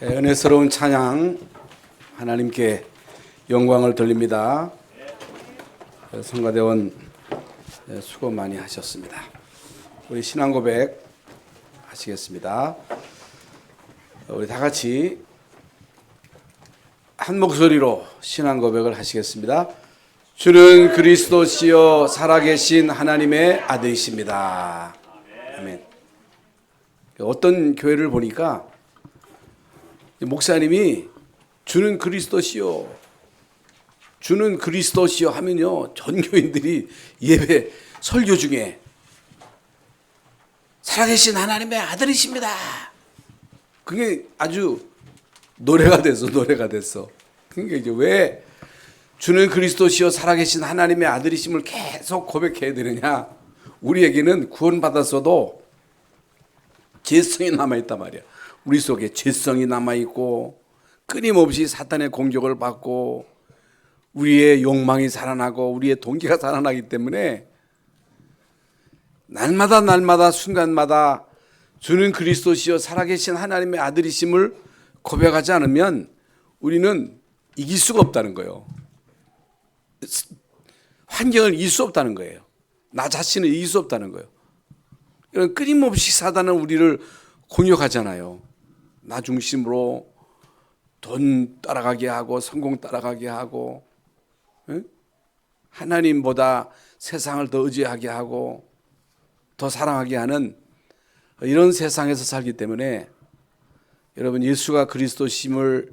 은혜스러운 찬양 하나님께 영광을 돌립니다. 성가대원 수고 많이 하셨습니다. 우리 신앙 고백 하시겠습니다. 우리 다 같이 한 목소리로 신앙 고백을 하시겠습니다. 주는 그리스도시요 살아계신 하나님의 아들이십니다. 아멘. 어떤 교회를 보니까 목사님이 주는 그리스도시요, 주는 그리스도시요 하면요, 전 교인들이 예배 설교 중에 살아계신 하나님의 아들이십니다. 그게 아주 노래가 됐어. 그러니까 이제 왜 주는 그리스도시요 살아계신 하나님의 아들이심을 계속 고백해야 되느냐? 우리에게는 구원받았어도 죄성이 남아있단 말이야. 우리 속에 죄성이 남아있고 끊임없이 사탄의 공격을 받고 우리의 욕망이 살아나고 우리의 동기가 살아나기 때문에 날마다 순간마다 주는 그리스도시요 살아계신 하나님의 아들이심을 고백하지 않으면 우리는 이길 수가 없다는 거예요. 환경을 이길 수 없다는 거예요. 나 자신을 이길 수 없다는 거예요. 이런 끊임없이 사단은 우리를 공격하잖아요. 나 중심으로 돈 따라가게 하고 성공 따라가게 하고, 응? 하나님보다 세상을 더 의지하게 하고 더 사랑하게 하는 이런 세상에서 살기 때문에 여러분 예수가 그리스도심을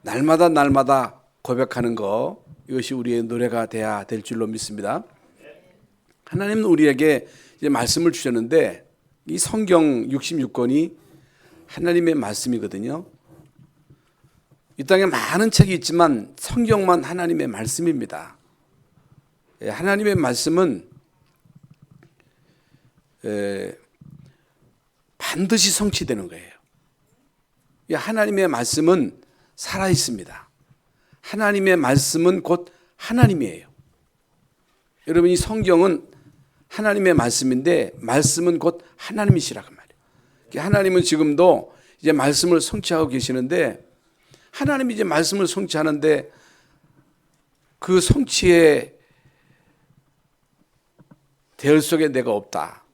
날마다 고백하는 거, 이것이 우리의 노래가 돼야 될 줄로 믿습니다. 하나님은 우리에게 이제 말씀을 주셨는데 이 성경 66권이 하나님의 말씀이거든요. 이 땅에 많은 책이 있지만 성경만 하나님의 말씀입니다. 하나님의 말씀은 반드시 성취되는 거예요. 하나님의 말씀은 살아 있습니다. 하나님의 말씀은 곧 하나님이에요. 여러분 이 성경은 하나님의 말씀인데 말씀은 곧 하나님이시라고 말이에요. 하나님은 지금도 이제 말씀을 성취하고 계시는데 하나님이 이제 말씀을 성취하는데 그 성취의 대열 속에 내가 없다.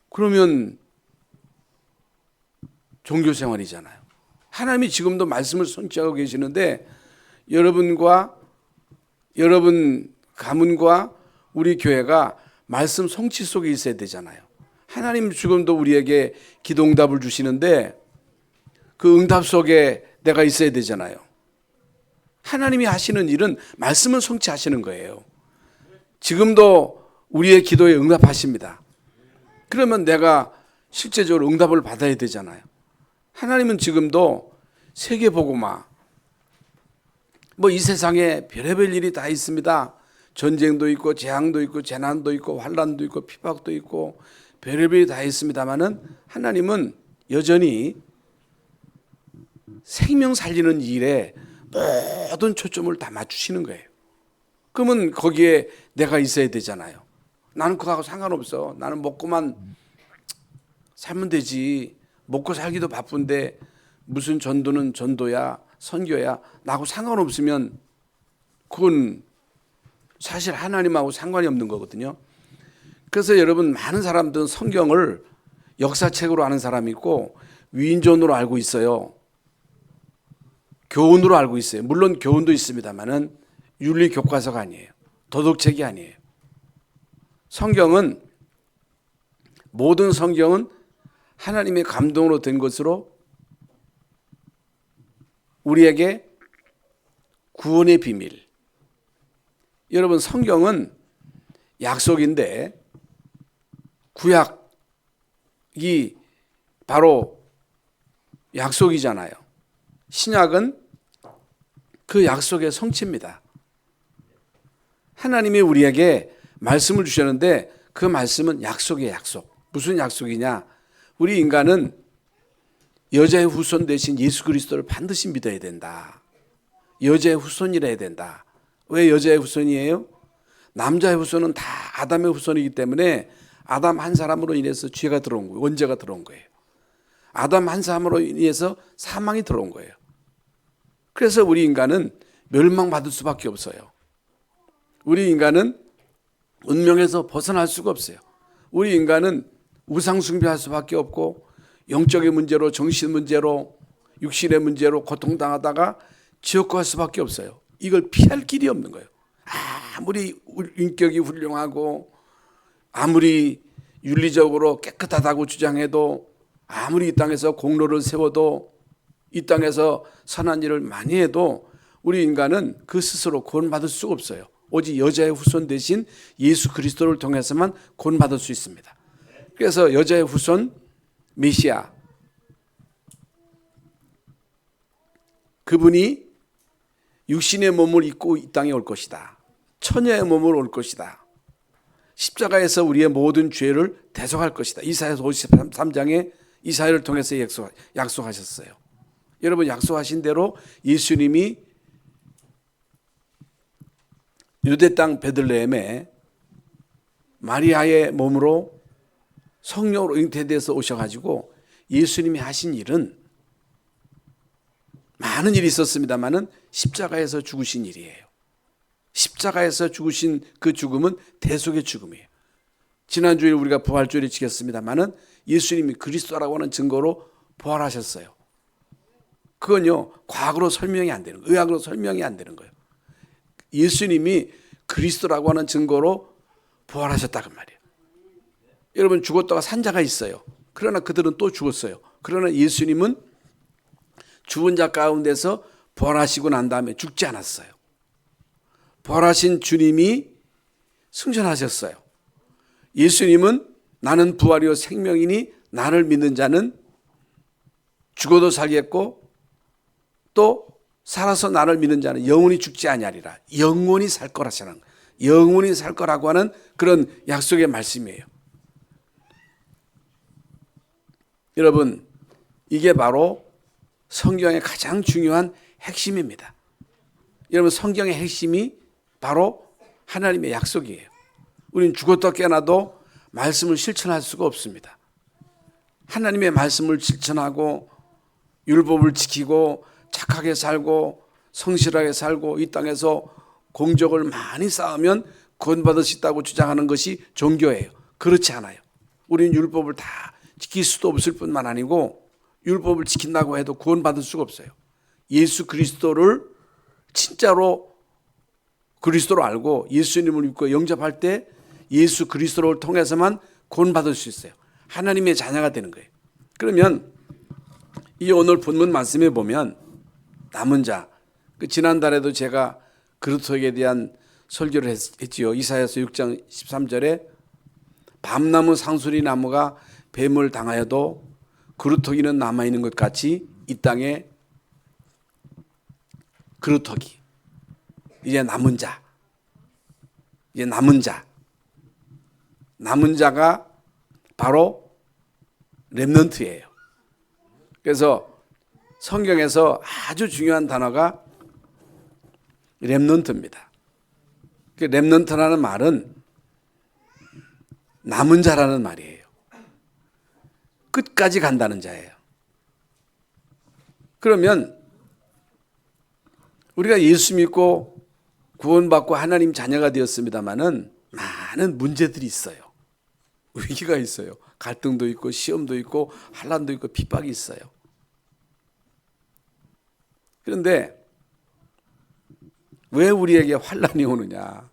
그러면 종교생활이잖아요. 하나님이 지금도 말씀을 성취하고 계시는데 여러분과 여러분 가문과 우리 교회가 말씀 성취 속에 있어야 되잖아요. 하나님 지금도 우리에게 기도 응답을 주시는데 그 응답 속에 내가 있어야 되잖아요. 하나님이 하시는 일은 말씀을 성취하시는 거예요. 지금도 우리의 기도에 응답하십니다. 그러면 내가 실제적으로 응답을 받아야 되잖아요. 하나님은 지금도 세계복음화, 이 세상에 별의별 일이 다 있습니다. 전쟁도 있고 재앙도 있고 재난도 있고 환난도 있고 핍박도 있고 별의별이 다 있습니다만은 하나님은 여전히 생명 살리는 일에 모든 초점을 다 맞추시는 거예요. 그러면 거기에 내가 있어야 되잖아요. 나는 그거하고 상관없어. 나는 먹고만 살면 되지. 먹고 살기도 바쁜데 무슨 전도는 전도야, 선교야. 나하고 상관없으면 그건 사실 하나님하고 상관이 없는 거거든요. 그래서 여러분 많은 사람들은 성경을 역사책으로 아는 사람이 있고 위인전으로 알고 있어요. 교훈으로 알고 있어요. 물론 교훈도 있습니다만은 윤리 교과서가 아니에요. 도덕책이 아니에요. 성경은 모든 성경은 하나님의 감동으로 된 것으로 우리에게 구원의 비밀. 여러분 성경은 약속인데 구약이 바로 약속이잖아요. 신약은 그 약속의 성취입니다. 하나님이 우리에게 말씀을 주셨는데 그 말씀은 약속의 약속. 무슨 약속이냐? 우리 인간은 여자의 후손 대신 예수 그리스도를 반드시 믿어야 된다. 여자의 후손이라 된다. 왜 여자의 후손이에요? 남자의 후손은 다 아담의 후손이기 때문에 아담 한 사람으로 인해서 죄가 들어온 거예요. 원죄가 들어온 거예요. 아담 한 사람으로 인해서 사망이 들어온 거예요. 그래서 우리 인간은 멸망받을 수밖에 없어요. 우리 인간은 운명에서 벗어날 수가 없어요. 우리 인간은 우상 숭배할 수밖에 없고 영적인 문제로, 정신 문제로, 육신의 문제로 고통당하다가 지옥 갈 수밖에 없어요. 이걸 피할 길이 없는 거예요. 아무리 인격이 훌륭하고 아무리 윤리적으로 깨끗하다고 주장해도, 아무리 이 땅에서 공로를 세워도, 이 땅에서 선한 일을 많이 해도 우리 인간은 그 스스로 구원받을 수가 없어요. 오직 여자의 후손 대신 예수 그리스도를 통해서만 구원받을 수 있습니다. 그래서 여자의 후손 메시아, 그분이 육신의 몸을 입고 이 땅에 올 것이다. 처녀의 몸을 올 것이다. 십자가에서 우리의 모든 죄를 대속할 것이다. 이사야서 53장에 이사야를 통해서 약속하셨어요. 여러분, 약속하신 대로 예수님이 유대 땅 베들레헴에 마리아의 몸으로 성령으로 잉태돼서 오셔가지고 예수님이 하신 일은 많은 일이 있었습니다만은 십자가에서 죽으신 일이에요. 십자가에서 죽으신 그 죽음은 대속의 죽음이에요. 지난주에 우리가 부활주일을 지켰습니다만은 예수님이 그리스도라고 하는 증거로 부활하셨어요. 그건요, 과학으로 설명이 안 되는 거예요. 의학으로 설명이 안 되는 거예요. 예수님이 그리스도라고 하는 증거로 부활하셨다고 말이에요. 여러분, 죽었다가 산 자가 있어요. 그러나 그들은 또 죽었어요. 그러나 예수님은 죽은 자 가운데서 부활하시고 난 다음에 죽지 않았어요. 부활하신 주님이 승천하셨어요. 예수님은 나는 부활이요 생명이니 나를 믿는 자는 죽어도 살겠고 또 살아서 나를 믿는 자는 영원히 죽지 아니하리라. 영원히 살 거라시는, 영원히 살 거라고 하는 그런 약속의 말씀이에요. 여러분, 이게 바로 성경의 가장 중요한 핵심입니다. 여러분, 성경의 핵심이 바로 하나님의 약속이에요. 우리는 죽었다 깨어나도 말씀을 실천할 수가 없습니다. 하나님의 말씀을 실천하고 율법을 지키고 착하게 살고 성실하게 살고 이 땅에서 공적을 많이 쌓으면 구원받을 수 있다고 주장하는 것이 종교예요. 그렇지 않아요. 우리는 율법을 다 지킬 수도 없을 뿐만 아니고 율법을 지킨다고 해도 구원받을 수가 없어요. 예수 그리스도를 진짜로 그리스도로 알고 예수님을 믿고 영접할 때 예수 그리스도를 통해서만 구원받을 수 있어요. 하나님의 자녀가 되는 거예요. 그러면 이 오늘 본문 말씀에 보면 남은 자, 지난달에도 제가 그루터기에 대한 설교를 했지요. 이사야서 6장 13절에 밤나무 상수리 나무가 뱀을 당하여도 그루터기는 남아있는 것 같이 이 땅에 그루터기, 이제 남은 자, 이제 남은 자가 바로 렘넌트예요. 그래서 성경에서 아주 중요한 단어가 렘넌트입니다. 그 렘넌트라는 말은 남은 자라는 말이에요. 끝까지 간다는 자예요. 그러면 우리가 예수 믿고 구원받고 하나님 자녀가 되었습니다마는 많은 문제들이 있어요. 위기가 있어요. 갈등도 있고 시험도 있고 환난도 있고 핍박이 있어요. 그런데 왜 우리에게 환난이 오느냐?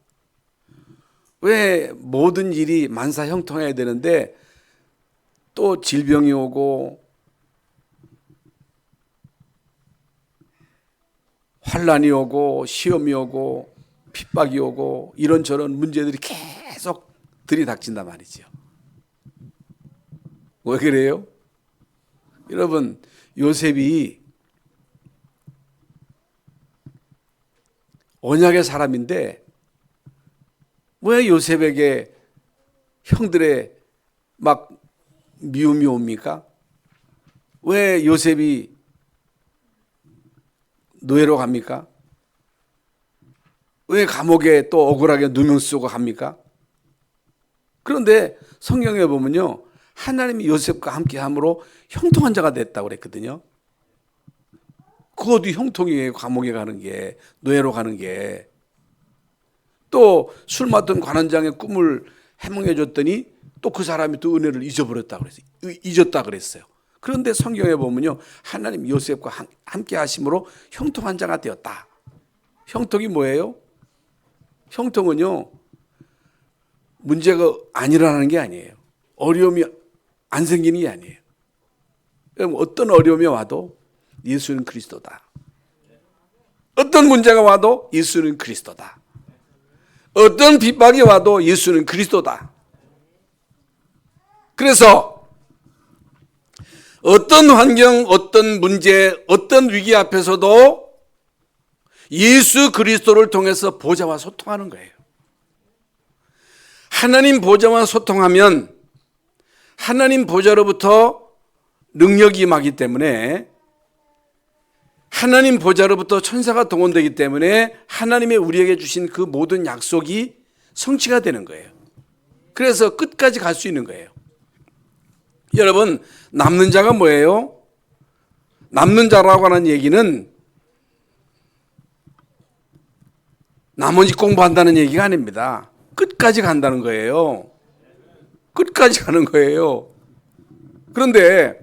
왜 모든 일이 만사형통해야 되는데 또 질병이 오고 환난이 오고 시험이 오고 핍박이 오고 이런저런 문제들이 계속 들이닥친단 말이죠. 왜 그래요? 여러분, 요셉이 언약의 사람인데 왜 요셉에게 형들의 막 미움이 옵니까? 왜 요셉이 노예로 갑니까? 왜 감옥에 또 억울하게 누명 쓰고 갑니까? 그런데 성경에 보면요, 하나님이 요셉과 함께함으로 형통한 자가 됐다고 그랬거든요. 그것도 형통이에요. 감옥에 가는 게, 노예로 가는 게. 또 술 맡던 관원장의 꿈을 해몽해 줬더니 또 그 사람이 또 은혜를 잊어버렸다 그랬어요. 잊었다 그랬어요. 그런데 성경에 보면요, 하나님 요셉과 함께 하심으로 형통한 자가 되었다. 형통이 뭐예요? 형통은요, 문제가 안 일어나는 게 아니에요. 어려움이 안 생기는 게 아니에요. 어떤 어려움이 와도 예수는 그리스도다. 어떤 문제가 와도 예수는 그리스도다. 어떤 핍박이 와도 예수는 그리스도다. 그래서 어떤 환경, 어떤 문제, 어떤 위기 앞에서도 예수 그리스도를 통해서 보좌와 소통하는 거예요. 하나님 보좌와 소통하면 하나님 보좌로부터 능력이 임하기 때문에, 하나님 보좌로부터 천사가 동원되기 때문에 하나님의 우리에게 주신 그 모든 약속이 성취가 되는 거예요. 그래서 끝까지 갈 수 있는 거예요. 여러분, 남는 자가 뭐예요? 남는 자라고 하는 얘기는 나머지 공부한다는 얘기가 아닙니다. 끝까지 간다는 거예요. 끝까지 가는 거예요. 그런데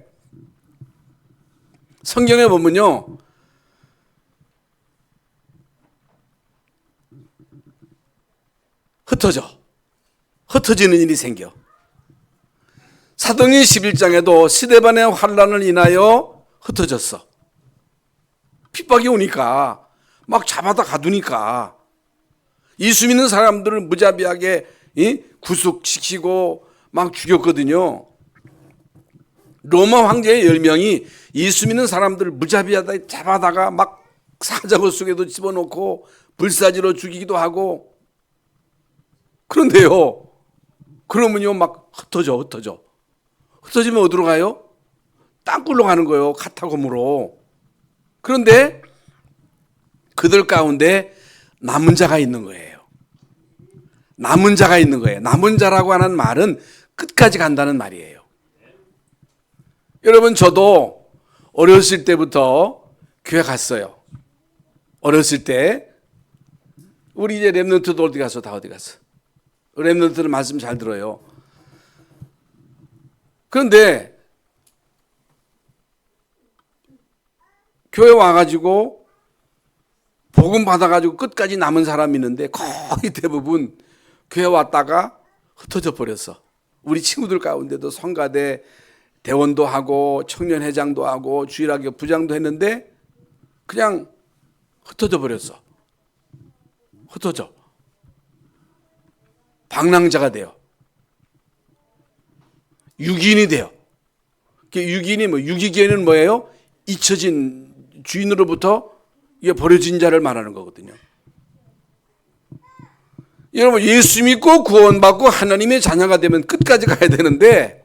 성경에 보면요, 흩어지는 일이 생겨. 사도행전 11장에도 스데반의 환난을 인하여 흩어졌어. 핍박이 오니까 막 잡아다 가두니까 예수 믿는 사람들을 무자비하게 구속시키고 막 죽였거든요. 로마 황제의 10명이 예수 믿는 사람들을 무자비하게 잡아다가 막 사자고 속에도 집어넣고 불사지로 죽이기도 하고. 그런데요, 그러면요 막 흩어져. 흩어지면 어디로 가요? 땅굴로 가는 거예요. 카타콤으로. 그런데 그들 가운데 남은 자가 있는 거예요. 남은 자가 있는 거예요. 남은 자라고 하는 말은 끝까지 간다는 말이에요. 여러분, 저도 어렸을 때부터 교회 갔어요. 어렸을 때 우리 이제 랩런트도 어디 갔어? 다 어디 갔어? 랩런트는 말씀 잘 들어요. 그런데 교회 와가지고 복음 받아가지고 끝까지 남은 사람이 있는데 거의 대부분 교회 왔다가 흩어져 버렸어. 우리 친구들 가운데도 성가대 대원도 하고 청년회장도 하고 주일학교 부장도 했는데 그냥 흩어져 버렸어. 흩어져. 방랑자가 돼요. 유기인이 돼요. 유기인이 유기견은 뭐예요? 잊혀진 주인으로부터 이게 버려진 자를 말하는 거거든요. 여러분, 예수 믿고 구원받고 하나님의 자녀가 되면 끝까지 가야 되는데,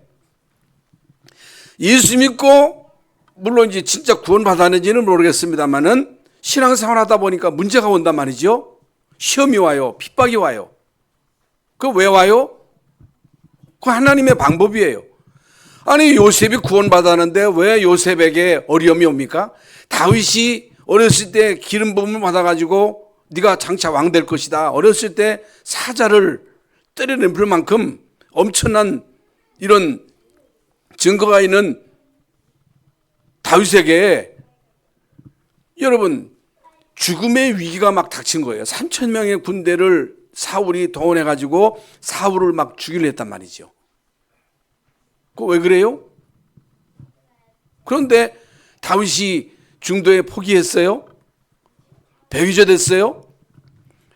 예수 믿고 물론 이제 진짜 구원받았는지는 모르겠습니다만은 신앙생활 하다 보니까 문제가 온단 말이죠. 시험이 와요. 핍박이 와요. 그 왜 와요? 그 하나님의 방법이에요. 아니, 요셉이 구원받았는데 왜 요셉에게 어려움이 옵니까? 다윗이 어렸을 때 기름 부음을 받아가지고 네가 장차 왕 될 것이다. 어렸을 때 사자를 때려내볼 만큼 엄청난 이런 증거가 있는 다윗에게 여러분 죽음의 위기가 막 닥친 거예요. 3천 명의 군대를 사울이 동원해가지고 사울을 막 죽이려 했단 말이죠. 그거 왜 그래요? 그런데 다윗이 중도에 포기했어요? 배위자 됐어요?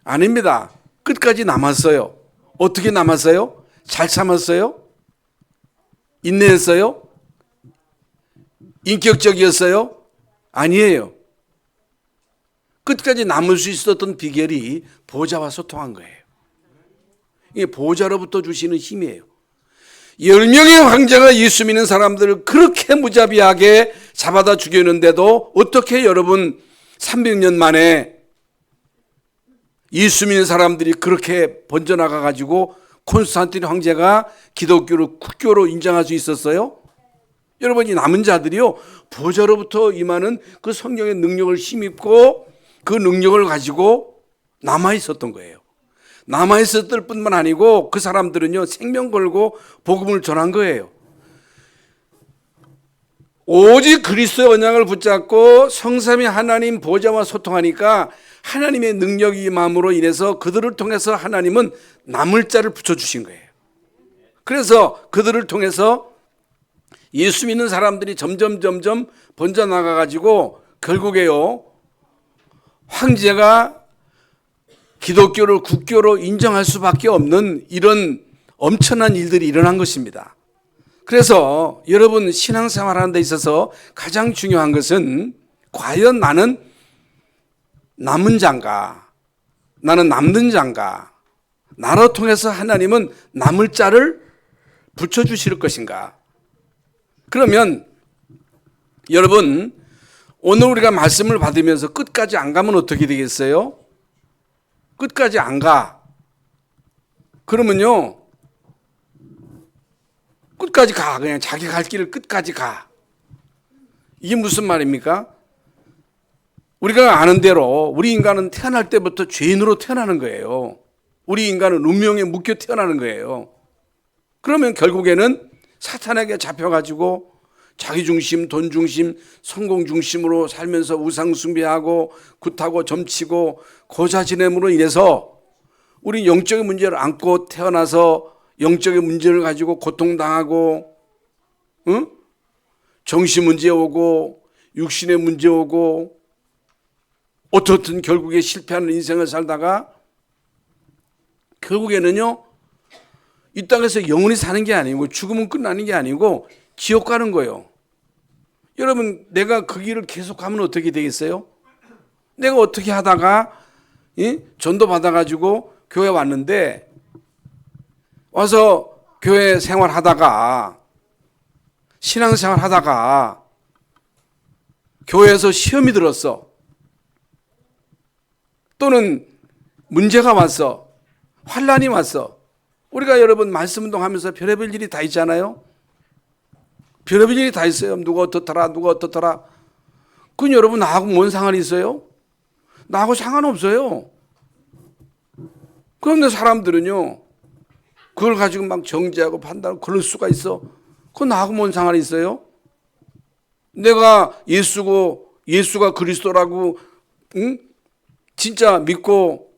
아닙니다. 끝까지 남았어요. 어떻게 남았어요? 잘 참았어요? 인내했어요? 인격적이었어요? 아니에요. 끝까지 남을 수 있었던 비결이 보좌와 소통한 거예요. 이게 보좌로부터 주시는 힘이에요. 10명의 황제가 예수 믿는 사람들을 그렇게 무자비하게 잡아다 죽였는데도 어떻게 여러분 300년 만에 예수 믿는 사람들이 그렇게 번져나가 가지고 콘스탄틴 황제가 기독교를 국교로 인정할 수 있었어요? 여러분, 이 남은 자들이요, 보좌로부터 임하는 그 성령의 능력을 힘입고 그 능력을 가지고 남아 있었던 거예요. 남아 있었을 뿐만 아니고 그 사람들은요, 생명 걸고 복음을 전한 거예요. 오직 그리스도의 언약을 붙잡고 성삼위 하나님 보좌와 소통하니까 하나님의 능력이 임함으로 인해서 그들을 통해서 하나님은 남을 자를 붙여주신 거예요. 그래서 그들을 통해서 예수 믿는 사람들이 점점 번져나가가지고 결국에요, 황제가 기독교를 국교로 인정할 수밖에 없는 이런 엄청난 일들이 일어난 것입니다. 그래서 여러분, 신앙생활하는 데 있어서 가장 중요한 것은 과연 나는 남은 자인가, 나는 남는 자인가, 나로 통해서 하나님은 남을 자를 붙여주실 것인가. 그러면 여러분, 오늘 우리가 말씀을 받으면서 끝까지 안 가면 어떻게 되겠어요? 끝까지 안 가. 그러면요, 끝까지 가. 그냥 자기 갈 길을 끝까지 가. 이게 무슨 말입니까? 우리가 아는 대로 우리 인간은 태어날 때부터 죄인으로 태어나는 거예요. 우리 인간은 운명에 묶여 태어나는 거예요. 그러면 결국에는 사탄에게 잡혀가지고 자기 중심, 돈 중심, 성공 중심으로 살면서 우상 숭배하고 굿하고 점치고 고자 지냄으로 인해서 우리 영적인 문제를 안고 태어나서 영적인 문제를 가지고 고통당하고, 정신 문제 오고 육신의 문제 오고 어떻든 결국에 실패하는 인생을 살다가 결국에는요, 이 땅에서 영원히 사는 게 아니고 죽으면 끝나는 게 아니고 지옥 가는 거예요. 여러분, 내가 그 길을 계속 가면 어떻게 되겠어요? 내가 어떻게 하다가 전도 받아가지고 교회 왔는데, 와서 교회 생활하다가 신앙생활 하다가 교회에서 시험이 들었어. 또는 문제가 왔어. 환란이 왔어. 우리가 여러분 말씀 운동하면서 별의별 일이 다 있잖아요. 별의별 일이 다 있어요. 누가 어떻더라. 그건 여러분 나하고 뭔 상관이 있어요? 나하고 상관없어요. 그런데 사람들은요, 그걸 가지고 막 정죄하고 판단하고 그럴 수가 있어. 그건 나하고 뭔 상관이 있어요? 내가 예수가 그리스도라고 진짜 믿고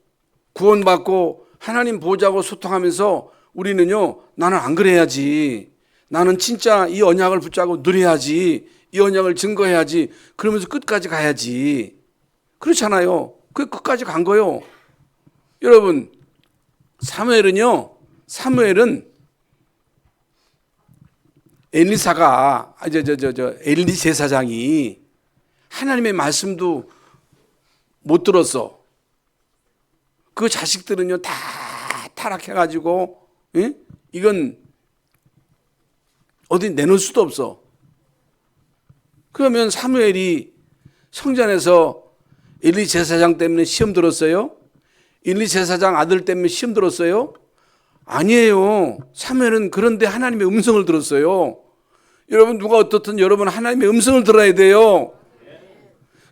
구원받고 하나님 보좌하고 소통하면서 우리는요, 나는 안 그래야지, 나는 진짜 이 언약을 붙잡고 누려야지, 이 언약을 증거해야지, 그러면서 끝까지 가야지. 그렇잖아요. 그 끝까지 간 거요. 여러분, 사무엘은 엘리사가 엘리 제사장이 하나님의 말씀도 못 들었어. 그 자식들은요, 다 타락해가지고, 이건 어디 내놓을 수도 없어. 그러면 사무엘이 성전에서 엘리 제사장 때문에 시험 들었어요? 엘리 제사장 아들 때문에 시험 들었어요? 아니에요. 사무엘은 그런데 하나님의 음성을 들었어요. 여러분, 누가 어떻든 여러분 하나님의 음성을 들어야 돼요.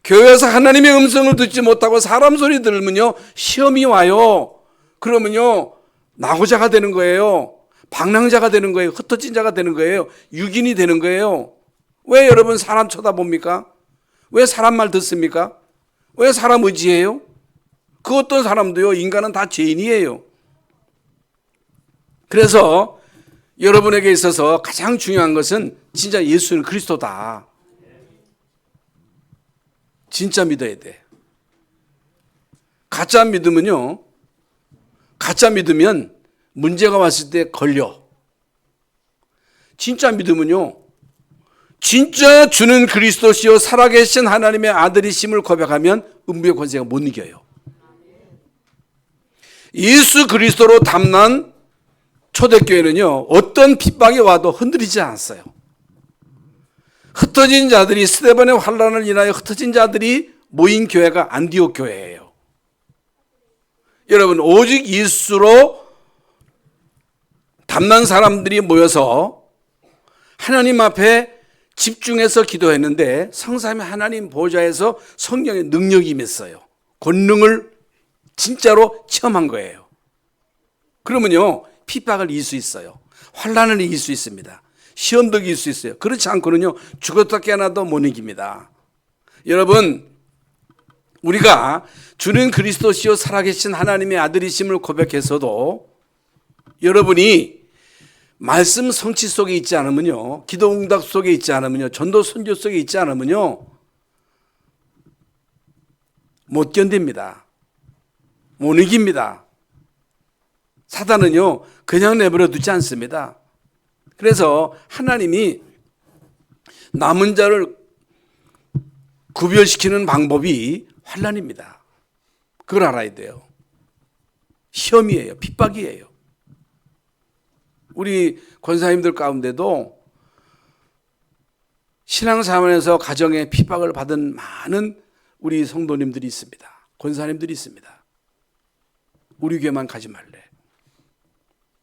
교회에서 하나님의 음성을 듣지 못하고 사람 소리 들으면요, 시험이 와요. 그러면요, 낙오자가 되는 거예요. 방랑자가 되는 거예요. 흩어진 자가 되는 거예요. 유긴이 되는 거예요. 왜 여러분 사람 쳐다봅니까? 왜 사람 말 듣습니까? 왜 사람 의지해요? 그 어떤 사람도요, 인간은 다 죄인이에요. 그래서 여러분에게 있어서 가장 중요한 것은 진짜 예수는 그리스도다. 진짜 믿어야 돼. 가짜 믿으면 문제가 왔을 때 걸려. 진짜 믿으면요, 진짜 주는 그리스도시요 살아계신 하나님의 아들이심을 고백하면 음부의 권세가 못 이겨요. 예수 그리스도로 담난 초대교회는요, 어떤 핍박이 와도 흔들리지 않았어요. 흩어진 자들이, 스데반의 환란을 인하여 흩어진 자들이 모인 교회가 안디옥 교회예요. 여러분, 오직 예수로 담난 사람들이 모여서 하나님 앞에 집중해서 기도했는데 성삼위 하나님 보좌에서 성령의 능력이 임했어요. 권능을 진짜로 체험한 거예요. 그러면요, 핍박을 이길 수 있어요. 환난을 이길 수 있습니다. 시험도 이길 수 있어요. 그렇지 않고는요, 죽었다 깨어나도 못 이깁니다. 여러분, 우리가 주는 그리스도시요 살아계신 하나님의 아들이심을 고백해서도 여러분이 말씀 성취 속에 있지 않으면요, 기도 응답 속에 있지 않으면요, 전도 선교 속에 있지 않으면요, 못 견딥니다. 못 이깁니다. 사단은요, 그냥 내버려 두지 않습니다. 그래서 하나님이 남은 자를 구별시키는 방법이 환난입니다. 그걸 알아야 돼요. 시험이에요. 핍박이에요. 우리 권사님들 가운데도 신앙생활에서 가정에 핍박을 받은 많은 우리 성도님들이 있습니다. 권사님들이 있습니다. 우리 교회만 가지 말래.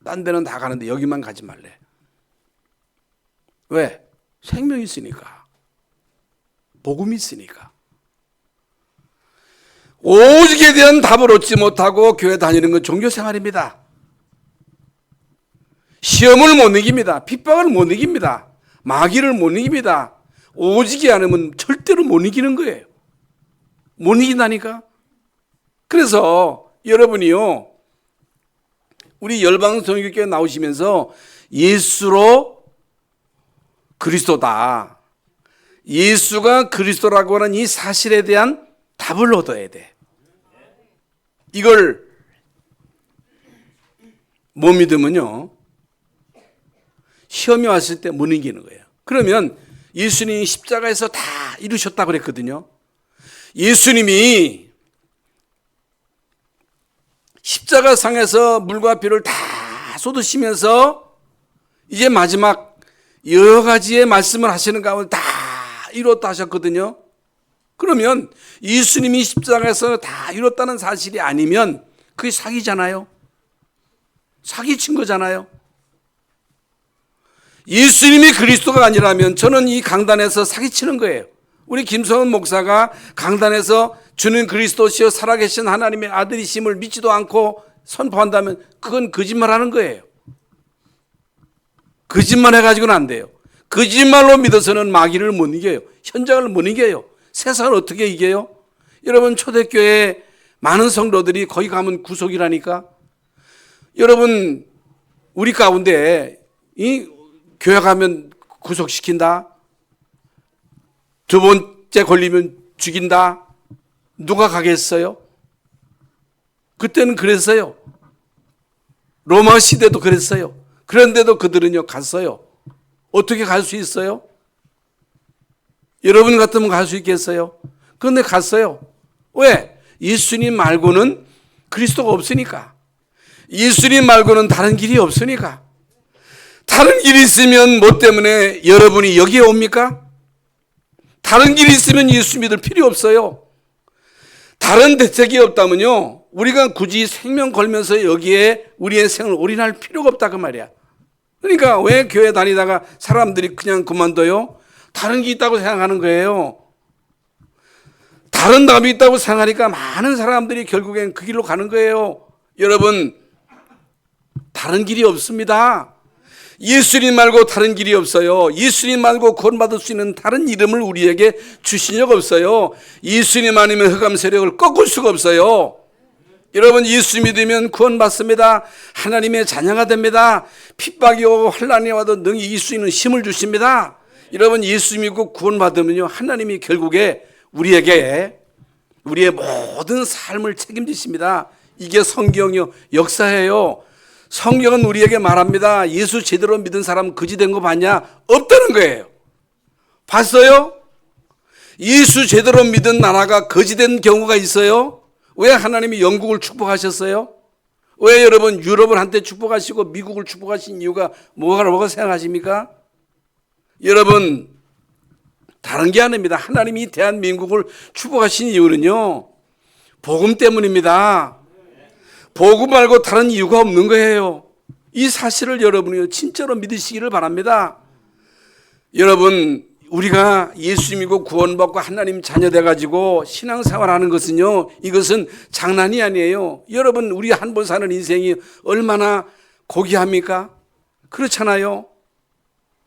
딴 데는 다 가는데 여기만 가지 말래. 왜? 생명이 있으니까. 복음이 있으니까. 오직에 대한 답을 얻지 못하고 교회 다니는 건 종교생활입니다. 시험을 못 이깁니다. 핍박을 못 이깁니다. 마귀를 못 이깁니다. 오직이 않으면 절대로 못 이기는 거예요. 못 이긴다니까. 그래서 여러분이요, 우리 열방성교교회 나오시면서 예수로 그리스도다, 예수가 그리스도라고 하는 이 사실에 대한 답을 얻어야 돼. 이걸 못 믿으면요, 시험이 왔을 때 못 이기는 거예요. 그러면 예수님이 십자가에서 다 이루셨다고 그랬거든요. 예수님이 십자가상에서 물과 피를 다 쏟으시면서 이제 마지막 여러 가지의 말씀을 하시는 가운데 다 이뤘다 하셨거든요. 그러면 예수님이 십자가에서 다 이뤘다는 사실이 아니면 그게 사기잖아요. 사기친 거잖아요. 예수님이 그리스도가 아니라면 저는 이 강단에서 사기치는 거예요. 우리 김성은 목사가 강단에서 주는 그리스도시여 살아계신 하나님의 아들이심을 믿지도 않고 선포한다면 그건 거짓말하는 거예요. 거짓말 해가지고는 안 돼요. 거짓말로 믿어서는 마귀를 못 이겨요. 현장을 못 이겨요. 세상을 어떻게 이겨요? 여러분, 초대교회 많은 성도들이 거기 가면 구속이라니까. 여러분, 우리 가운데 이 교회 가면 구속시킨다, 두 번째 걸리면 죽인다, 누가 가겠어요? 그때는 그랬어요. 로마 시대도 그랬어요. 그런데도 그들은요 갔어요. 어떻게 갈 수 있어요? 여러분 같으면 갈 수 있겠어요? 그런데 갔어요. 왜? 예수님 말고는 그리스도가 없으니까. 예수님 말고는 다른 길이 없으니까. 다른 길이 있으면 뭐 때문에 여러분이 여기에 옵니까? 다른 길이 있으면 예수 믿을 필요 없어요. 다른 대책이 없다면요, 우리가 굳이 생명 걸면서 여기에 우리의 생을 올인할 필요가 없다 그 말이야. 그러니까 왜 교회 다니다가 사람들이 그냥 그만둬요? 다른 게 있다고 생각하는 거예요. 다른 답이 있다고 생각하니까 많은 사람들이 결국엔 그 길로 가는 거예요. 여러분, 다른 길이 없습니다. 예수님 말고 다른 길이 없어요. 예수님 말고 구원받을 수 있는 다른 이름을 우리에게 주신 적 없어요. 예수님 아니면 흑암 세력을 꺾을 수가 없어요. 여러분, 예수 믿으면 구원받습니다. 하나님의 자녀가 됩니다. 핍박이 오고 환난이 와도 능히 이길 수 있는 힘을 주십니다. 여러분, 예수 믿고 구원받으면요, 하나님이 결국에 우리에게 우리의 모든 삶을 책임지십니다. 이게 성경이요, 역사예요. 성경은 우리에게 말합니다. 예수 제대로 믿은 사람 거지 된 거 봤냐? 없다는 거예요. 봤어요? 예수 제대로 믿은 나라가 거지 된 경우가 있어요? 왜 하나님이 영국을 축복하셨어요? 왜 여러분 유럽을 한때 축복하시고 미국을 축복하신 이유가 뭐라고 생각하십니까? 여러분, 다른 게 아닙니다. 하나님이 대한민국을 축복하신 이유는요, 복음 때문입니다. 복음 말고 다른 이유가 없는 거예요. 이 사실을 여러분이 진짜로 믿으시기를 바랍니다. 여러분, 우리가 예수 믿고 구원받고 하나님 자녀 돼가지고 신앙생활하는 것은요, 이것은 장난이 아니에요. 여러분, 우리 한 번 사는 인생이 얼마나 고귀합니까? 그렇잖아요.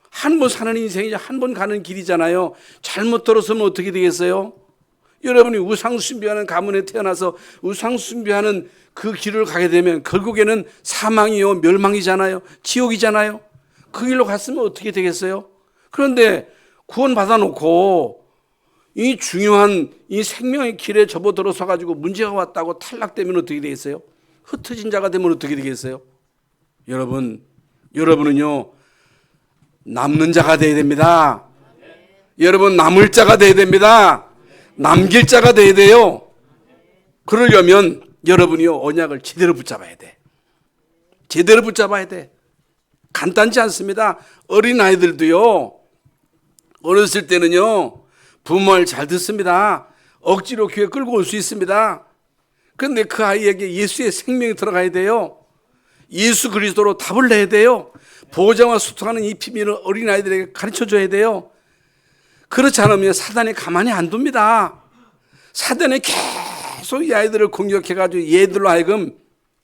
한 번 사는 인생이 한 번 가는 길이잖아요. 잘못 들었으면 어떻게 되겠어요? 여러분이 우상숭배하는 가문에 태어나서 우상숭배하는 그 길을 가게 되면 결국에는 사망이요, 멸망이잖아요. 지옥이잖아요. 그 길로 갔으면 어떻게 되겠어요? 그런데 구원 받아놓고 이 중요한 이 생명의 길에 접어들어서 가지고 문제가 왔다고 탈락되면 어떻게 되겠어요? 흩어진 자가 되면 어떻게 되겠어요? 여러분은요, 남는 자가 되어야 됩니다. 여러분, 남을 자가 되어야 됩니다. 남길 자가 되어야 돼요. 그러려면 여러분이요, 언약을 제대로 붙잡아야 돼. 제대로 붙잡아야 돼. 간단치 않습니다. 어린아이들도요, 어렸을 때는요, 부모 말 잘 듣습니다. 억지로 교회 끌고 올 수 있습니다. 그런데 그 아이에게 예수의 생명이 들어가야 돼요. 예수 그리스도로 답을 내야 돼요. 보호자와 소통하는 이 비밀을 어린아이들에게 가르쳐줘야 돼요. 그렇지 않으면 사단이 가만히 안 둡니다. 사단이 계속 이 아이들을 공격해가지고 얘들로 하여금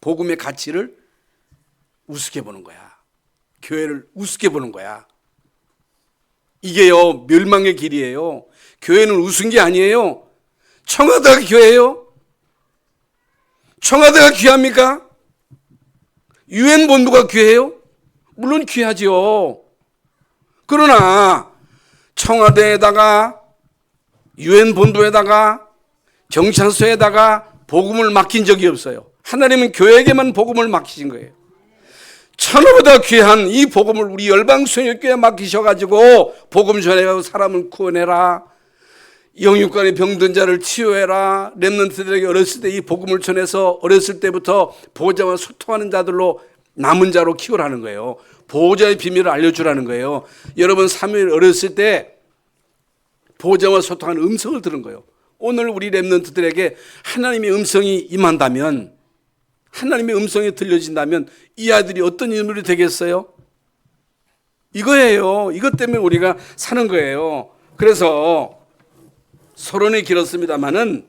복음의 가치를 우습게 보는 거야. 교회를 우습게 보는 거야. 이게요, 멸망의 길이에요. 교회는 우스운 게 아니에요. 청와대가 교회예요? 청와대가 귀합니까? 유엔 본부가 귀해요? 물론 귀하죠. 그러나 청와대에다가 유엔 본부에다가 경찰서에다가 복음을 맡긴 적이 없어요. 하나님은 교회에게만 복음을 맡기신 거예요. 천하보다 귀한 이 복음을 우리 열방성역교회에 맡기셔가지고 복음 전해가고 사람을 구원해라, 영육간의 병든 자를 치유해라, 렘넌트들에게 어렸을 때 이 복음을 전해서 어렸을 때부터 보호자와 소통하는 자들로 남은 자로 키우라는 거예요. 보호자의 비밀을 알려주라는 거예요. 여러분, 사무엘 어렸을 때 보호자와 소통하는 음성을 들은 거예요. 오늘 우리 렘넌트들에게 하나님의 음성이 임한다면, 하나님의 음성이 들려진다면 이 아들이 어떤 인물이 되겠어요? 이거예요. 이것 때문에 우리가 사는 거예요. 그래서 서론이 길었습니다마는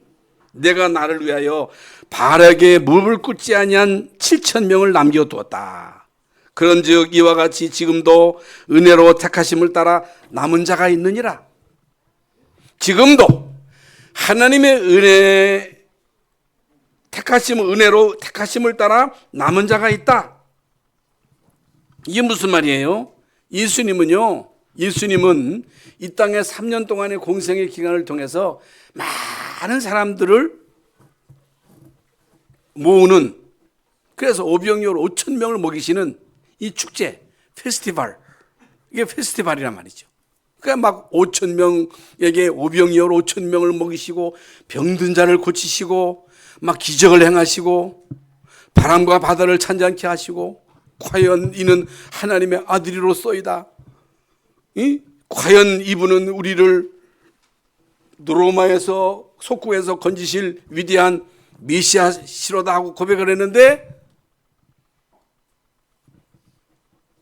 내가 나를 위하여 바르게 무릎을 꿇지 아니한 7,000명을 남겨두었다. 그런즉 이와 같이 지금도 은혜로 택하심을 따라 남은 자가 있느니라. 지금도 하나님의 은혜 은혜로 택하심을 따라 남은 자가 있다. 이게 무슨 말이에요? 예수님은 이 땅에 3년 동안의 공생의 기간을 통해서 많은 사람들을 모으는, 그래서 오병이어로 5,000명을 먹이시는 이 축제, 페스티벌, 이게 페스티벌이란 말이죠. 그러니까 막 5,000명에게 오병이어로 5,000명을 먹이시고 병든 자를 고치시고 막 기적을 행하시고 바람과 바다를 찬잔케 하시고, 과연 이는 하나님의 아들이로소이다. 과연 이분은 우리를 로마에서 속국에서 건지실 위대한 메시아시로다 하고 고백을 했는데,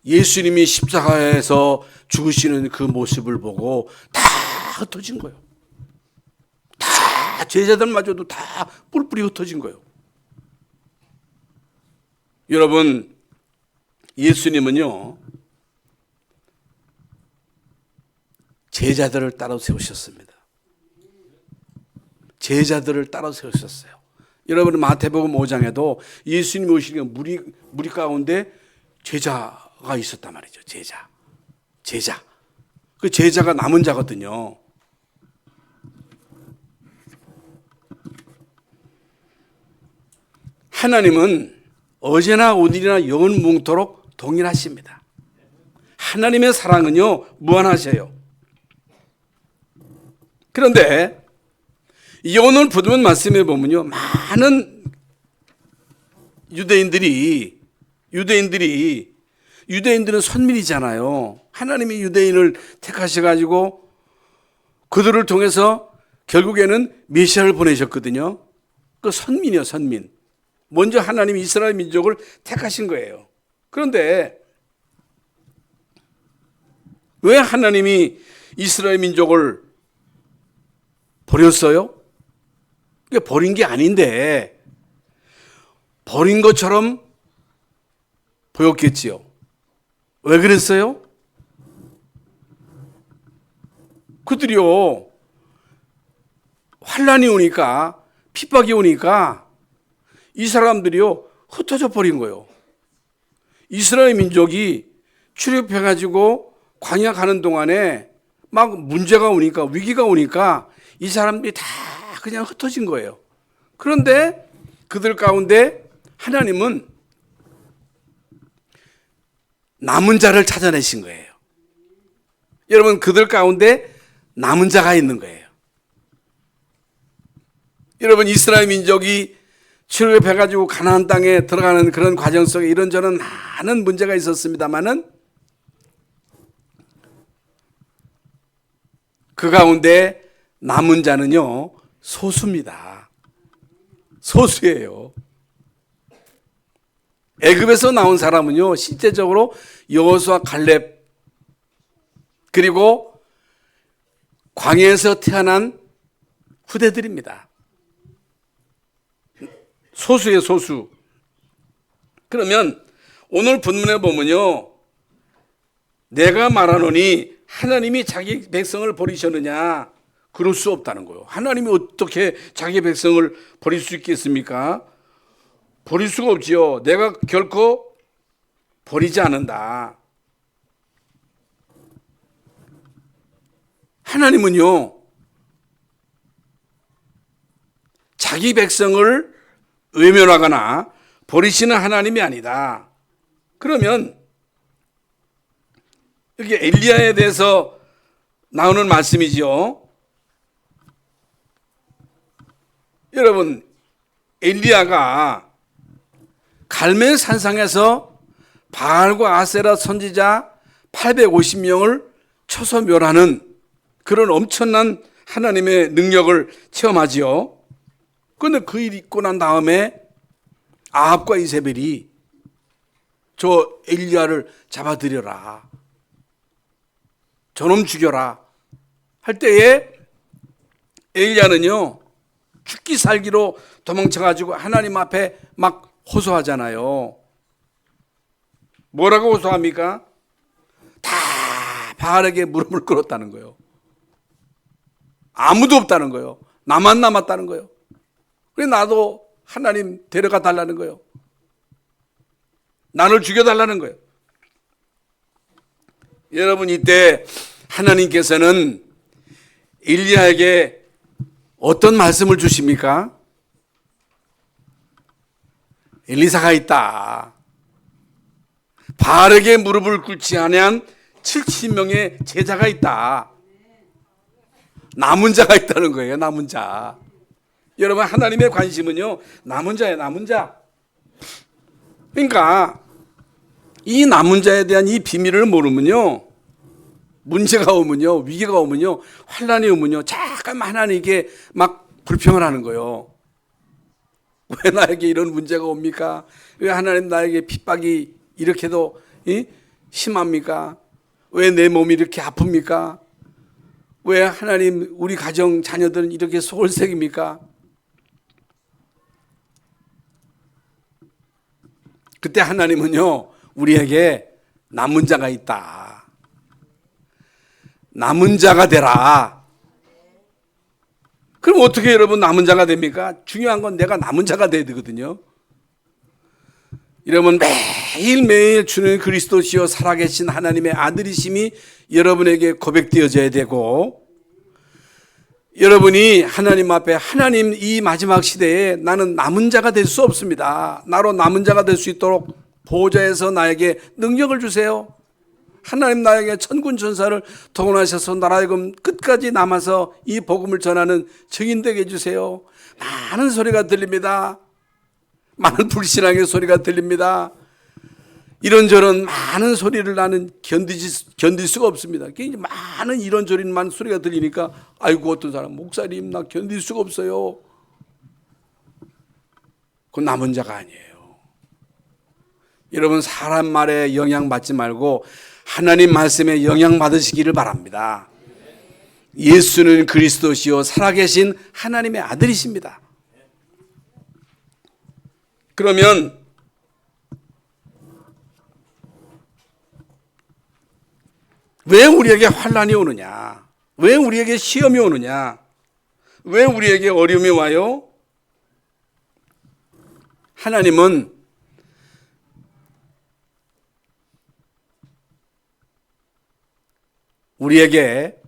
예수님이 십자가에서 죽으시는 그 모습을 보고 다 흩어진 거예요. 다 제자들마저도 다 뿔뿔이 흩어진 거예요. 여러분, 예수님은요, 제자들을 따로 세우셨습니다. 제자들을 따로 세우셨어요. 여러분, 마태복음 5장에도 예수님이 오시는 무리 가운데 제자가 있었단 말이죠. 제자. 그 제자가 남은 자거든요. 하나님은 어제나 오늘이나 영원뭉토록 동일하십니다. 하나님의 사랑은요, 무한하세요. 그런데 오늘 본문 말씀에 보면요, 많은 유대인들은 선민이잖아요. 하나님이 유대인을 택하셔가지고 그들을 통해서 결국에는 메시아를 보내셨거든요. 그 선민이요, 선민. 먼저 하나님이 이스라엘 민족을 택하신 거예요. 그런데 왜 하나님이 이스라엘 민족을 버렸어요? 이게 버린 게 아닌데 버린 것처럼 보였겠지요. 왜 그랬어요? 그들이요, 환란이 오니까, 핍박이 오니까 이 사람들이요 흩어져 버린 거예요. 이스라엘 민족이 출입해가지고 광야 가는 동안에 막 문제가 오니까, 위기가 오니까 이 사람들이 다 그냥 흩어진 거예요. 그런데 그들 가운데 하나님은 남은 자를 찾아내신 거예요. 여러분, 그들 가운데 남은 자가 있는 거예요. 여러분, 이스라엘 민족이 출애굽해가지고 가나안 땅에 들어가는 그런 과정 속에 이런저런 많은 문제가 있었습니다만은 그 가운데 남은 자는요 소수입니다. 소수예요. 애굽에서 나온 사람은요 실제적으로 여호수아, 갈렙, 그리고 광야에서 태어난 후대들입니다. 소수예요, 소수. 그러면 오늘 본문에 보면요, 내가 말하노니 하나님이 자기 백성을 버리셨느냐? 그럴 수 없다는 거예요. 하나님이 어떻게 자기 백성을 버릴 수 있겠습니까? 버릴 수가 없지요. 내가 결코 버리지 않는다. 하나님은요, 자기 백성을 외면하거나 버리시는 하나님이 아니다. 그러면 여기 엘리야에 대해서 나오는 말씀이죠. 여러분, 엘리야가 갈멜 산상에서 바알과 아세라 선지자 850명을 쳐서 멸하는 그런 엄청난 하나님의 능력을 체험하지요. 그런데 그 일 있고 난 다음에 아합과 이세벨이 저 엘리야를 잡아들여라, 저놈 죽여라 할 때에 엘리야는요 죽기 살기로 도망쳐가지고 하나님 앞에 막 호소하잖아요. 뭐라고 호소합니까? 다 바알에게 무릎을 꿇었다는 거예요. 아무도 없다는 거예요. 나만 남았다는 거예요. 그래, 나도 하나님 데려가 달라는 거예요. 나를 죽여달라는 거예요. 여러분, 이때 하나님께서는 엘리야에게 어떤 말씀을 주십니까? 엘리사가 있다. 바알에게 무릎을 꿇지 아니한 70명의 제자가 있다. 남은 자가 있다는 거예요. 남은 자. 여러분, 하나님의 관심은요 남은 자예요. 남은 자. 그러니까 이 남은 자에 대한 이 비밀을 모르면요, 문제가 오면요, 위기가 오면요, 환란이 오면요, 잠깐만 하나님께 막 불평을 하는 거예요. 왜 나에게 이런 문제가 옵니까? 왜 하나님 나에게 핍박이 이렇게도 심합니까? 왜 내 몸이 이렇게 아픕니까? 왜 하나님 우리 가정 자녀들은 이렇게 속을 새깁니까? 그때 하나님은요 우리에게 남은 자가 있다. 남은 자가 되라. 그럼 어떻게 여러분 남은 자가 됩니까? 중요한 건 내가 남은 자가 돼야 되거든요. 여러분, 매일매일 주는 그리스도시요 살아계신 하나님의 아들이심이 여러분에게 고백되어져야 되고, 여러분이 하나님 앞에 하나님 이 마지막 시대에 나는 남은 자가 될 수 없습니다. 나로 남은 자가 될 수 있도록 보좌에서 나에게 능력을 주세요. 하나님 나에게 천군 천사를 동원하셔서 나라하여금 끝까지 남아서 이 복음을 전하는 증인 되게 해주세요. 많은 소리가 들립니다. 많은 불신앙의 소리가 들립니다. 이런저런 많은 소리를 나는 견딜 수가 없습니다. 많은 이런저런 소리가 들리니까 아이고 어떤 사람 목사님 나 견딜 수가 없어요. 그건 남은 자가 아니에요. 여러분 사람 말에 영향받지 말고 하나님 말씀에 영향받으시기를 바랍니다. 예수는 그리스도시요 살아계신 하나님의 아들이십니다. 그러면 왜 우리에게 환난이 오느냐? 왜 우리에게 시험이 오느냐? 왜 우리에게 어려움이 와요? 하나님은 우리에게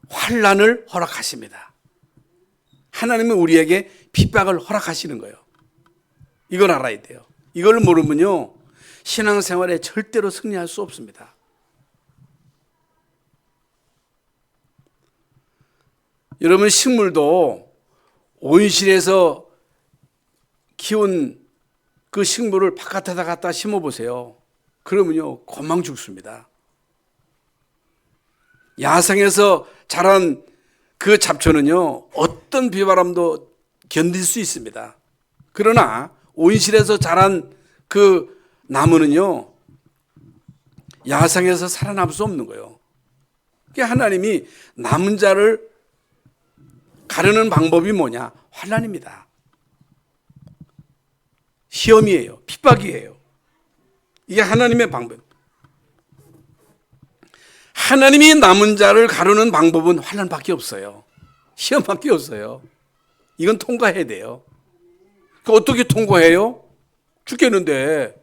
환난을 허락하십니다. 하나님은 우리에게 핍박을 허락하시는 거예요. 이걸 알아야 돼요. 이걸 모르면요, 신앙생활에 절대로 승리할 수 없습니다. 여러분, 식물도 온실에서 키운 그 식물을 바깥에다 갖다 심어보세요. 그러면요, 금방 죽습니다. 야생에서 자란 그 잡초는요, 어떤 비바람도 견딜 수 있습니다. 그러나 온실에서 자란 그 나무는요, 야생에서 살아남을 수 없는 거예요. 그러니까 하나님이 남은 자를 가르는 방법이 뭐냐? 환난입니다. 시험이에요. 핍박이에요. 이게 하나님의 방법. 하나님이 남은 자를 가르는 방법은 환난밖에 없어요. 시험밖에 없어요. 이건 통과해야 돼요. 어떻게 통과해요? 죽겠는데.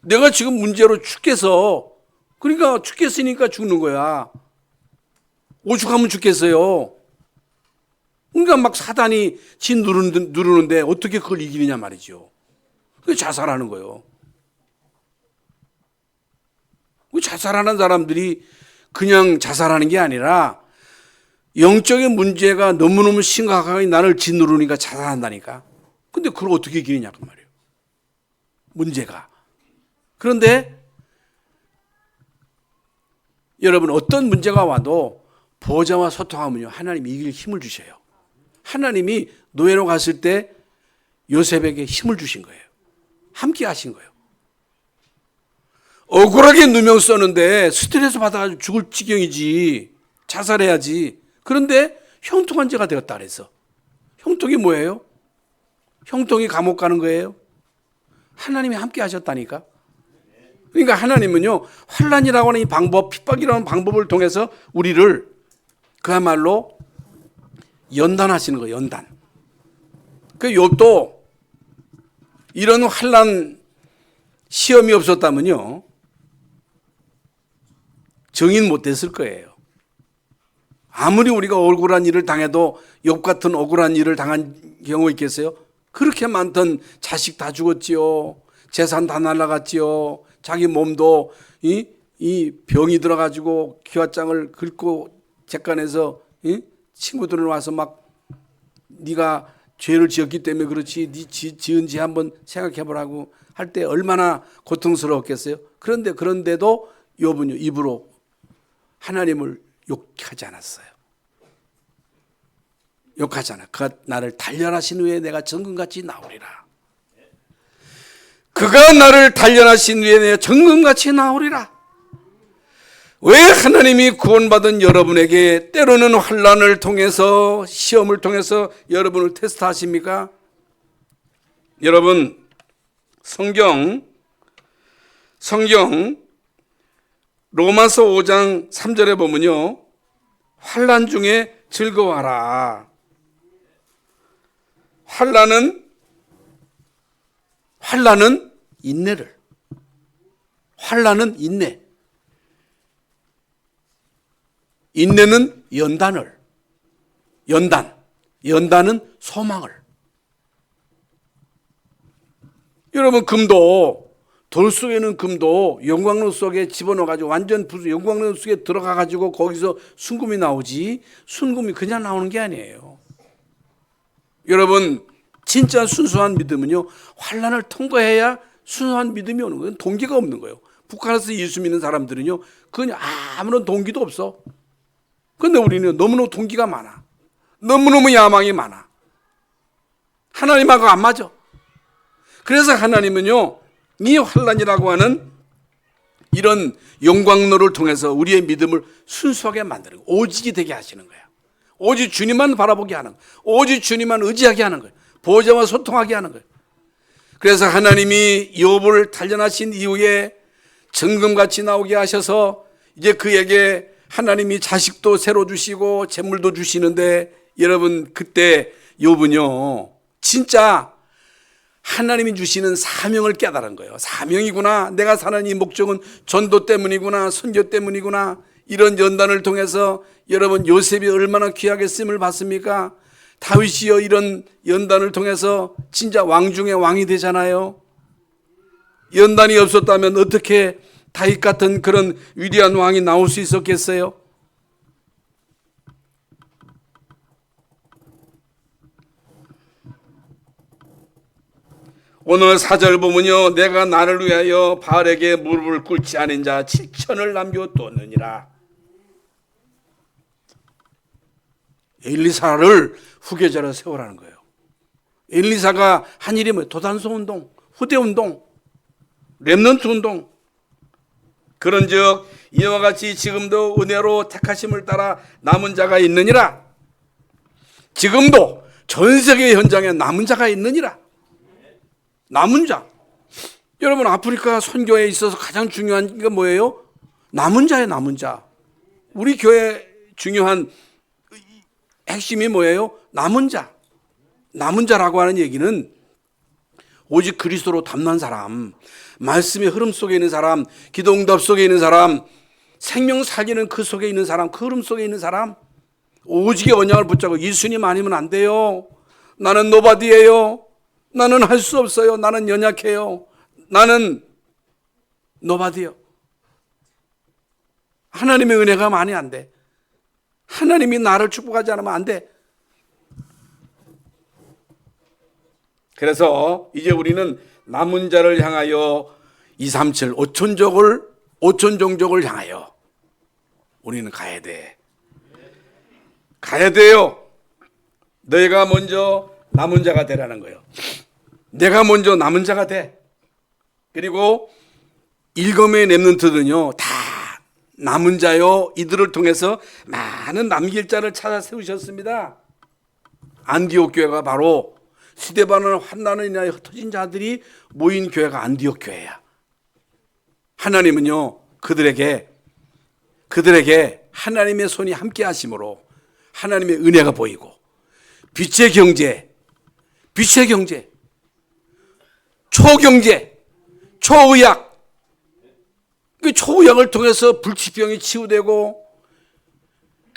내가 지금 문제로 죽겠어. 그러니까 죽겠으니까 죽는 거야. 오죽하면 죽겠어요. 그러니까 막 사단이 지 누르는데 어떻게 그걸 이기느냐 말이죠. 그게 자살하는 거예요. 자살하는 사람들이 그냥 자살하는 게 아니라 영적인 문제가 너무너무 심각하게 나를 짓누르니까 자살한다니까. 근데 그걸 어떻게 이기느냐 그 말이에요. 문제가. 그런데 여러분, 어떤 문제가 와도 보호자와 소통하면요, 하나님이 이길 힘을 주셔요. 하나님이 노예로 갔을 때 요셉에게 힘을 주신 거예요. 함께 하신 거예요. 억울하게 누명 썼는데 스트레스 받아가지고 죽을 지경이지. 자살해야지. 그런데 형통한 죄가 되었다 그래서. 형통이 뭐예요? 형통이 감옥 가는 거예요. 하나님이 함께 하셨다니까. 그러니까 하나님은요, 환난이라고 하는 이 방법, 핍박이라는 방법을 통해서 우리를 그야말로 연단하시는 거예요. 연단. 그 욥도 이런 환난 시험이 없었다면요, 정인 못 됐을 거예요. 아무리 우리가 억울한 일을 당해도 욥 같은 억울한 일을 당한 경우 있겠어요? 그렇게 많던 자식 다 죽었지요. 재산 다 날라갔지요. 자기 몸도 이 병이 들어가지고 기와장을 긁고 객관에서 친구들은 와서 막 네가 죄를 지었기 때문에 그렇지, 네 지은 지 한번 생각해보라고 할 때 얼마나 고통스러웠겠어요. 그런데도 욥은요, 입으로 하나님을 욕하지 않았어요. 욕하지 않아. 그가 나를 단련하신 후에 내가 정금같이 나오리라. 그가 나를 단련하신 후에 내가 정금같이 나오리라. 왜 하나님이 구원받은 여러분에게 때로는 환난을 통해서, 시험을 통해서 여러분을 테스트하십니까? 여러분, 성경 로마서 5장 3절에 보면요, 환난 중에 즐거워하라. 환난은 인내를. 환난은 인내. 인내는 연단을. 연단은 소망을. 여러분, 돌 속에는 금도 영광로 속에 집어넣어가지고 완전 영광로 속에 들어가가지고 거기서 순금이 나오지, 순금이 그냥 나오는 게 아니에요. 여러분, 진짜 순수한 믿음은요, 환난을 통과해야 순수한 믿음이 오는 거예요. 동기가 없는 거예요. 북한에서 예수 믿는 사람들은요, 그냥 아무런 동기도 없어. 그런데 우리는 너무너무 동기가 많아. 너무너무 야망이 많아. 하나님하고 안 맞아. 그래서 하나님은요, 이 환난이라고 하는 이런 영광로를 통해서 우리의 믿음을 순수하게 만드는 거예요. 오직이 되게 하시는 거예요. 오직 주님만 바라보게 하는 거예요. 오직 주님만 의지하게 하는 거예요. 보호자와 소통하게 하는 거예요. 그래서 하나님이 욥을 단련하신 이후에 정금같이 나오게 하셔서 이제 그에게 하나님이 자식도 새로 주시고 재물도 주시는데, 여러분 그때 욥은요 진짜 하나님이 주시는 사명을 깨달은 거예요. 사명이구나, 내가 사는 이 목적은 전도 때문이구나, 선교 때문이구나. 이런 연단을 통해서 여러분 요셉이 얼마나 귀하게 쓰임을 받습니까? 다윗이요 이런 연단을 통해서 진짜 왕 중에 왕이 되잖아요. 연단이 없었다면 어떻게 다윗 같은 그런 위대한 왕이 나올 수 있었겠어요? 오늘 4절 보면요, 내가 나를 위하여 바알에게 무릎을 꿇지 않은 자 7천을 남겨뒀느니라. 엘리사를 후계자로 세우라는 거예요. 엘리사가 한 일이 뭐예요? 도단성 운동, 후대 운동, 렘넌트 운동. 그런즉 이와 같이 지금도 은혜로 택하심을 따라 남은 자가 있느니라. 지금도 전 세계 현장에 남은 자가 있느니라. 남은 자. 여러분 아프리카 선교에 있어서 가장 중요한 게 뭐예요? 남은 자예요. 남은 자. 우리 교회 중요한 핵심이 뭐예요? 남은 자. 남은 자라고 하는 얘기는 오직 그리스도로 담난 사람, 말씀의 흐름 속에 있는 사람, 기도 응답 속에 있는 사람, 생명 살리는 그 속에 있는 사람, 그 흐름 속에 있는 사람, 오직의 언약을 붙잡고 예수님 아니면 안 돼요. 나는 노바디예요. 나는 할 수 없어요. 나는 연약해요. 나는 노바디요. 하나님의 은혜가 많이 안 돼. 하나님이 나를 축복하지 않으면 안 돼. 그래서 이제 우리는 남은 자를 향하여 237 오천종족을 향하여 우리는 가야 돼. 가야 돼요. 너희가 먼저 남은 자가 되라는 거예요. 내가 먼저 남은 자가 돼. 그리고 일검의 렘넌트들은요 다 남은 자요, 이들을 통해서 많은 남길 자를 찾아 세우셨습니다. 안디옥 교회가 바로 스데반을 환난을 인하여 흩어진 자들이 모인 교회가 안디옥 교회야. 하나님은요 그들에게 하나님의 손이 함께 하심으로 하나님의 은혜가 보이고 빛의 경제, 초경제, 초의학, 그 초의학을 통해서 불치병이 치유되고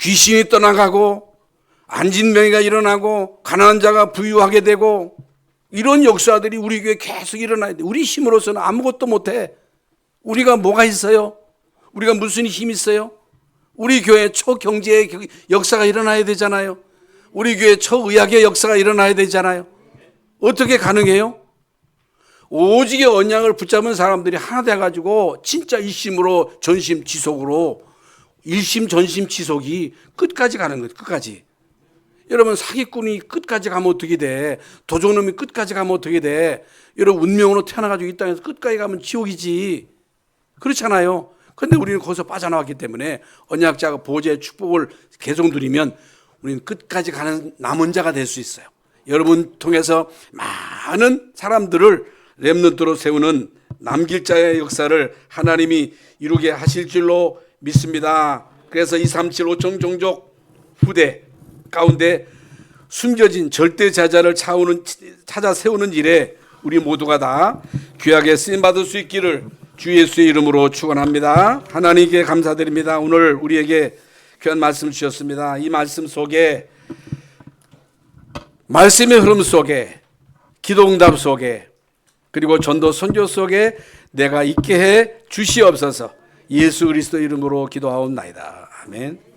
귀신이 떠나가고 안진병이가 일어나고 가난한 자가 부유하게 되고 이런 역사들이 우리 교회에 계속 일어나야 돼. 우리 힘으로서는 아무것도 못해. 우리가 뭐가 있어요? 우리가 무슨 힘이 있어요? 우리 교회 초경제의 역사가 일어나야 되잖아요. 우리 교회 초의학의 역사가 일어나야 되잖아요. 어떻게 가능해요? 오직의 언약을 붙잡은 사람들이 하나 돼가지고 진짜 일심으로 전심지속으로 일심전심지속이 끝까지 가는 거예요. 끝까지. 여러분 사기꾼이 끝까지 가면 어떻게 돼? 도둑놈이 끝까지 가면 어떻게 돼? 여러분 운명으로 태어나가지고 이 땅에서 끝까지 가면 지옥이지. 그렇잖아요. 그런데 우리는 거기서 빠져나왔기 때문에 언약자가 보호자의 축복을 계속 누리면 우리는 끝까지 가는 남은 자가 될 수 있어요. 여러분 통해서 많은 사람들을 렘넌트로 세우는 남길 자의 역사를 하나님이 이루게 하실 줄로 믿습니다. 그래서 237 오천종족 후대 가운데 숨겨진 절대자자를 찾아 세우는 일에 우리 모두가 다 귀하게 쓰임받을 수 있기를 주 예수의 이름으로 축원합니다. 하나님께 감사드립니다. 오늘 우리에게 귀한 말씀 주셨습니다. 이 말씀 속에 말씀의 흐름 속에 기도 응답 속에 그리고 전도 선교 속에 내가 있게 해 주시옵소서. 예수 그리스도 이름으로 기도하옵나이다. 아멘.